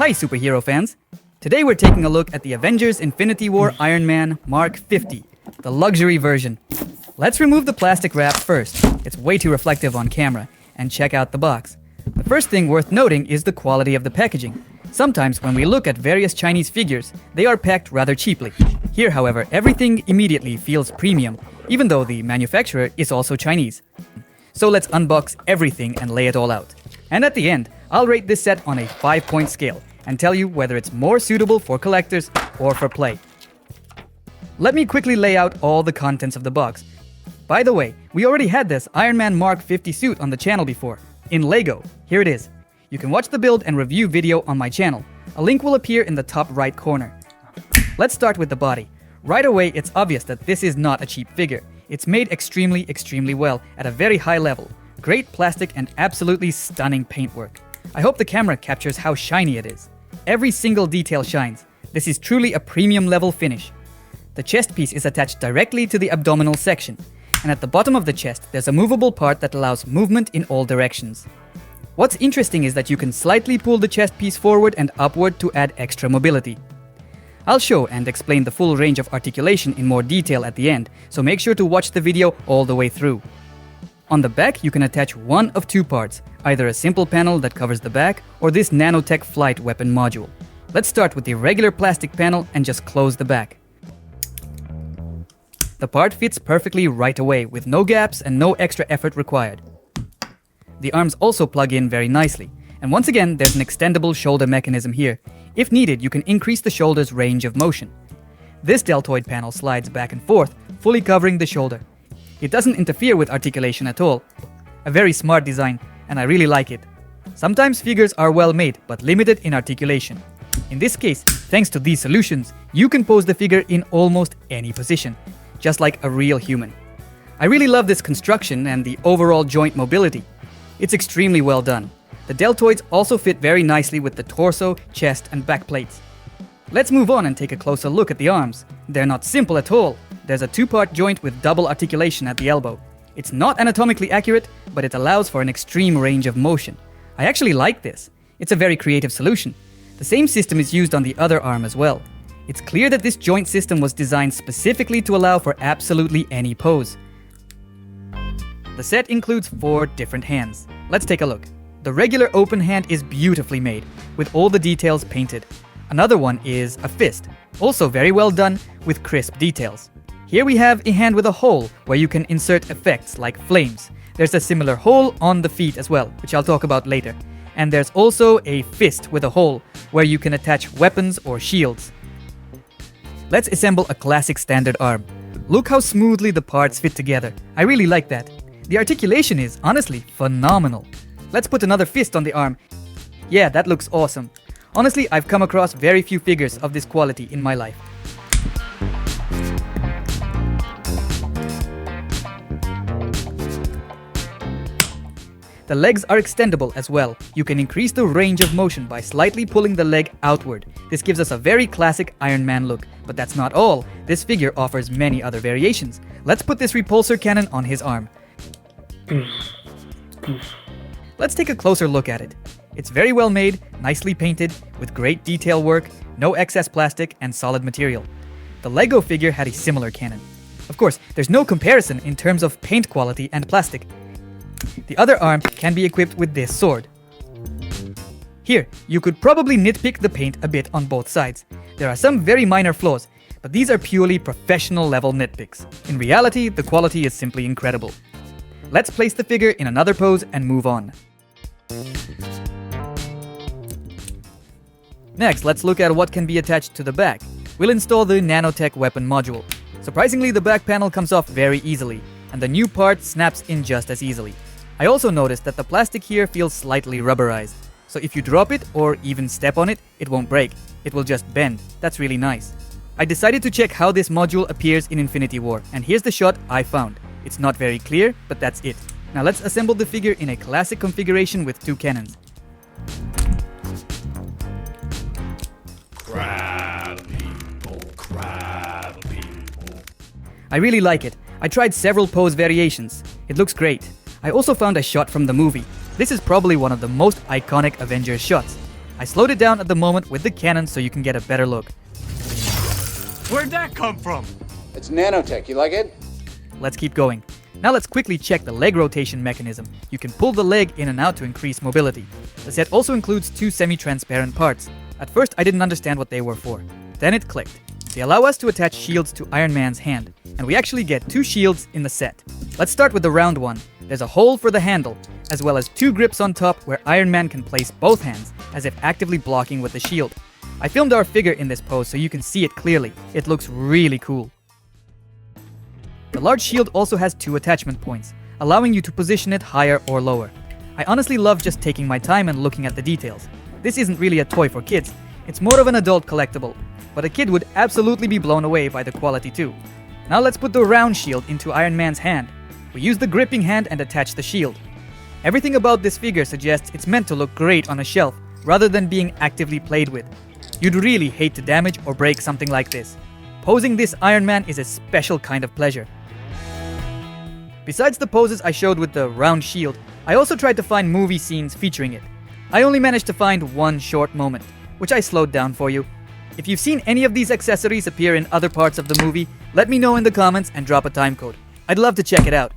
Hi superhero fans! Today we're taking a look at the Avengers Infinity War Iron Man Mark 50, the luxury version. Let's remove the plastic wrap first, it's way too reflective on camera, and check out the box. The first thing worth noting is the quality of the packaging. Sometimes when we look at various Chinese figures, they are packed rather cheaply. Here, however, everything immediately feels premium, even though the manufacturer is also Chinese. So let's unbox everything and lay it all out. And at the end, I'll rate this set on a 5-point scale and tell you whether it's more suitable for collectors or for play. Let me quickly lay out all the contents of the box. By the way, we already had this Iron Man Mark 50 suit on the channel before, in Lego. Here it is. You can watch the build and review video on my channel. A link will appear in the top right corner. Let's start with the body. Right away, it's obvious that this is not a cheap figure. It's made extremely well at a very high level. Great plastic and absolutely stunning paintwork. I hope the camera captures how shiny it is. Every single detail shines. This is truly a premium level finish. The chest piece is attached directly to the abdominal section, and at the bottom of the chest there's a movable part that allows movement in all directions. What's interesting is that you can slightly pull the chest piece forward and upward to add extra mobility. I'll show and explain the full range of articulation in more detail at the end, so make sure to watch the video all the way through. On the back, you can attach one of two parts, either a simple panel that covers the back or this nanotech flight weapon module. Let's start with the regular plastic panel and just close the back. The part fits perfectly right away with no gaps and no extra effort required. The arms also plug in very nicely, and once again there's an extendable shoulder mechanism here. If needed, you can increase the shoulder's range of motion. This deltoid panel slides back and forth, fully covering the shoulder. It doesn't interfere with articulation at all. A very smart design, and I really like it. Sometimes figures are well made, but limited in articulation. In this case, thanks to these solutions, you can pose the figure in almost any position, just like a real human. I really love this construction and the overall joint mobility. It's extremely well done. The deltoids also fit very nicely with the torso, chest, and back plates. Let's move on and take a closer look at the arms. They're not simple at all. There's a two-part joint with double articulation at the elbow. It's not anatomically accurate, but it allows for an extreme range of motion. I actually like this. It's a very creative solution. The same system is used on the other arm as well. It's clear that this joint system was designed specifically to allow for absolutely any pose. The set includes 4 different hands. Let's take a look. The regular open hand is beautifully made, with all the details painted. Another one is a fist, also very well done with crisp details. Here we have a hand with a hole where you can insert effects like flames. There's a similar hole on the feet as well, which I'll talk about later. And there's also a fist with a hole where you can attach weapons or shields. Let's assemble a classic standard arm. Look how smoothly the parts fit together. I really like that. The articulation is honestly phenomenal. Let's put another fist on the arm. Yeah, that looks awesome. Honestly, I've come across very few figures of this quality in my life. The legs are extendable as well. You can increase the range of motion by slightly pulling the leg outward. This gives us a very classic Iron Man look. But that's not all. This figure offers many other variations. Let's put this repulsor cannon on his arm. Let's take a closer look at it. It's very well made, nicely painted, with great detail work, no excess plastic, and solid material. The Lego figure had a similar cannon. Of course, there's no comparison in terms of paint quality and plastic. The other arm can be equipped with this sword. Here, you could probably nitpick the paint a bit on both sides. There are some very minor flaws, but these are purely professional level nitpicks. In reality, the quality is simply incredible. Let's place the figure in another pose and move on. Next, let's look at what can be attached to the back. We'll install the nanotech weapon module. Surprisingly, the back panel comes off very easily, and the new part snaps in just as easily. I also noticed that the plastic here feels slightly rubberized, so if you drop it or even step on it, it won't break. It will just bend. That's really nice. I decided to check how this module appears in Infinity War, and here's the shot I found. It's not very clear, but that's it. Now let's assemble the figure in a classic configuration with 2 cannons. Crab people. I really like it. I tried several pose variations. It looks great. I also found a shot from the movie. This is probably one of the most iconic Avengers shots. I slowed it down at the moment with the cannon so you can get a better look. Where'd that come from? It's nanotech. You like it? Let's keep going. Now let's quickly check the leg rotation mechanism. You can pull the leg in and out to increase mobility. The set also includes two semi-transparent parts. At first I didn't understand what they were for. Then it clicked. They allow us to attach shields to Iron Man's hand, and we actually get two shields in the set. Let's start with the round one. There's a hole for the handle, as well as two grips on top where Iron Man can place both hands, as if actively blocking with the shield. I filmed our figure in this pose so you can see it clearly. It looks really cool. The large shield also has two attachment points, allowing you to position it higher or lower. I honestly love just taking my time and looking at the details. This isn't really a toy for kids, it's more of an adult collectible, but a kid would absolutely be blown away by the quality too. Now let's put the round shield into Iron Man's hand. We use the gripping hand and attach the shield. Everything about this figure suggests it's meant to look great on a shelf, rather than being actively played with. You'd really hate to damage or break something like this. Posing this Iron Man is a special kind of pleasure. Besides the poses I showed with the round shield, I also tried to find movie scenes featuring it. I only managed to find one short moment, which I slowed down for you. If you've seen any of these accessories appear in other parts of the movie, let me know in the comments and drop a timecode. I'd love to check it out.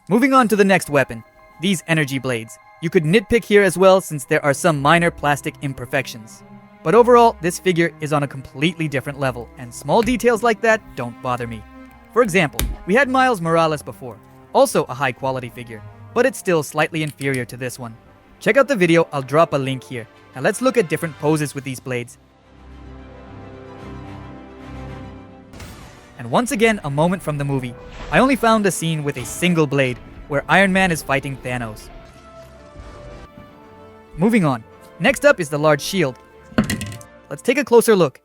Moving on to the next weapon, these energy blades. You could nitpick here as well since there are some minor plastic imperfections. But overall, this figure is on a completely different level, and small details like that don't bother me. For example, we had Miles Morales before, also a high quality figure, but it's still slightly inferior to this one. Check out the video, I'll drop a link here. Now let's look at different poses with these blades. And once again, a moment from the movie. I only found a scene with a single blade, where Iron Man is fighting Thanos. Moving on. Next up is the large shield. Let's take a closer look.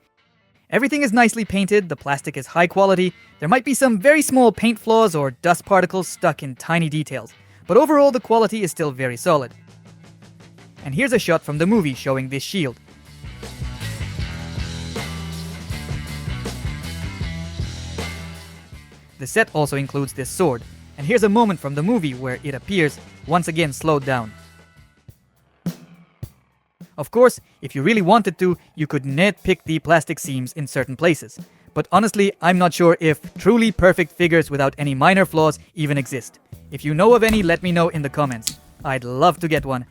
Everything is nicely painted, the plastic is high quality, there might be some very small paint flaws or dust particles stuck in tiny details, but overall the quality is still very solid. And here's a shot from the movie showing this shield. The set also includes this sword, and here's a moment from the movie where it appears, once again slowed down. Of course, if you really wanted to, you could nitpick the plastic seams in certain places. But honestly, I'm not sure if truly perfect figures without any minor flaws even exist. If you know of any, let me know in the comments. I'd love to get one.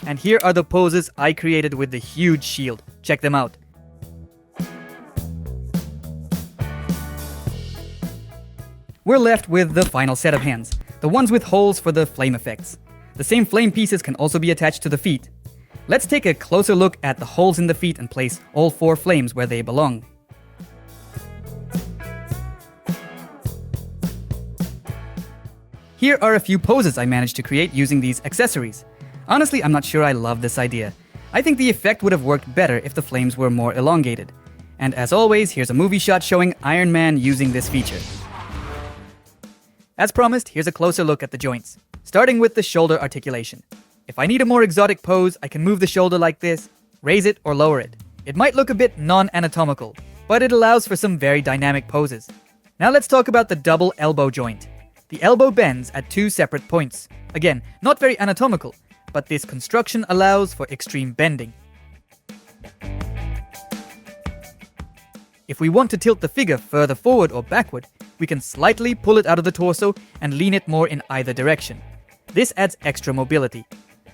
And here are the poses I created with the huge shield. Check them out. We're left with the final set of hands, the ones with holes for the flame effects. The same flame pieces can also be attached to the feet. Let's take a closer look at the holes in the feet and place all four flames where they belong. Here are a few poses I managed to create using these accessories. Honestly, I'm not sure I love this idea. I think the effect would have worked better if the flames were more elongated. And as always, here's a movie shot showing Iron Man using this feature. As promised, here's a closer look at the joints, starting with the shoulder articulation. If I need a more exotic pose, I can move the shoulder like this, raise it or lower it. It might look a bit non-anatomical, but it allows for some very dynamic poses. Now let's talk about the double elbow joint. The elbow bends at two separate points. Again, not very anatomical, but this construction allows for extreme bending. If we want to tilt the figure further forward or backward, we can slightly pull it out of the torso and lean it more in either direction. This adds extra mobility.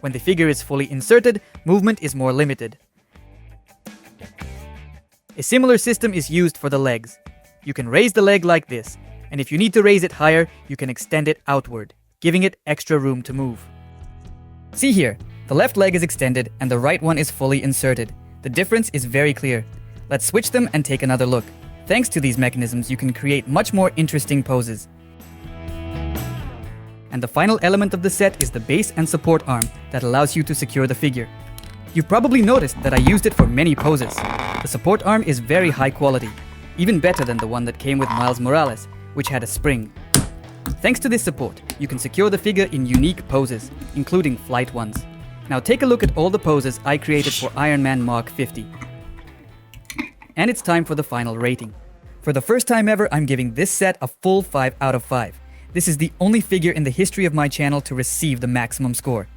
When the figure is fully inserted, movement is more limited. A similar system is used for the legs. You can raise the leg like this, and if you need to raise it higher, you can extend it outward, giving it extra room to move. See here, the left leg is extended and the right one is fully inserted. The difference is very clear. Let's switch them and take another look. Thanks to these mechanisms, you can create much more interesting poses. And the final element of the set is the base and support arm that allows you to secure the figure. You've probably noticed that I used it for many poses. The support arm is very high quality, even better than the one that came with Miles Morales, which had a spring. Thanks to this support, you can secure the figure in unique poses, including flight ones. Now take a look at all the poses I created for Iron Man MK50. And it's time for the final rating. For the first time ever, I'm giving this set a full 5 out of 5. This is the only figure in the history of my channel to receive the maximum score.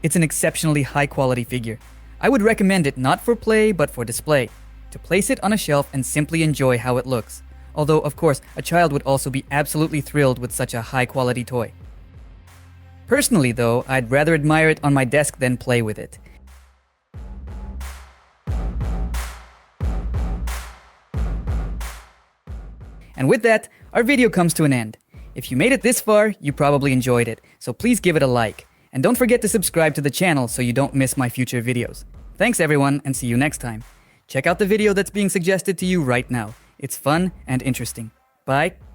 It's an exceptionally high quality figure. I would recommend it not for play, but for display, to place it on a shelf and simply enjoy how it looks. Although, of course, a child would also be absolutely thrilled with such a high quality toy. Personally though, I'd rather admire it on my desk than play with it. And with that, our video comes to an end. If you made it this far, you probably enjoyed it, so please give it a like. And don't forget to subscribe to the channel so you don't miss my future videos. Thanks everyone, and see you next time. Check out the video that's being suggested to you right now. It's fun and interesting. Bye.